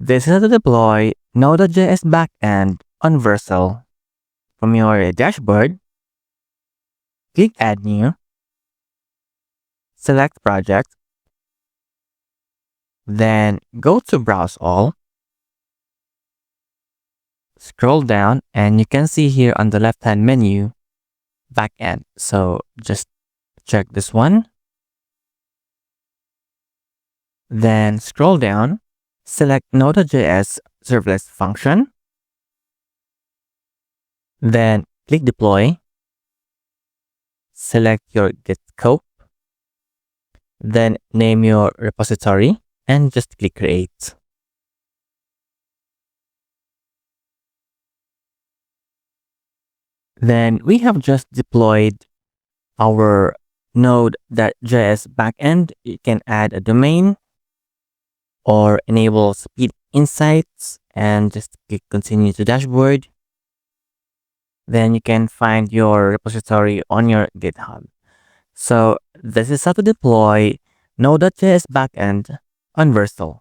This is how to deploy Node.js backend on Vercel. From your dashboard, click Add New, select Project, then go to Browse All, scroll down, and you can see here on the left-hand menu, Backend. So just check this one. Then scroll down, select Node.js serverless function, then click Deploy, select your Git scope, then name your repository, and just click Create. Then we have just deployed our Node.js backend. You can add a domain or enable speed insights and just click Continue to Dashboard. Then you can find your repository on your GitHub. So this is how to deploy Node.js backend on Vercel.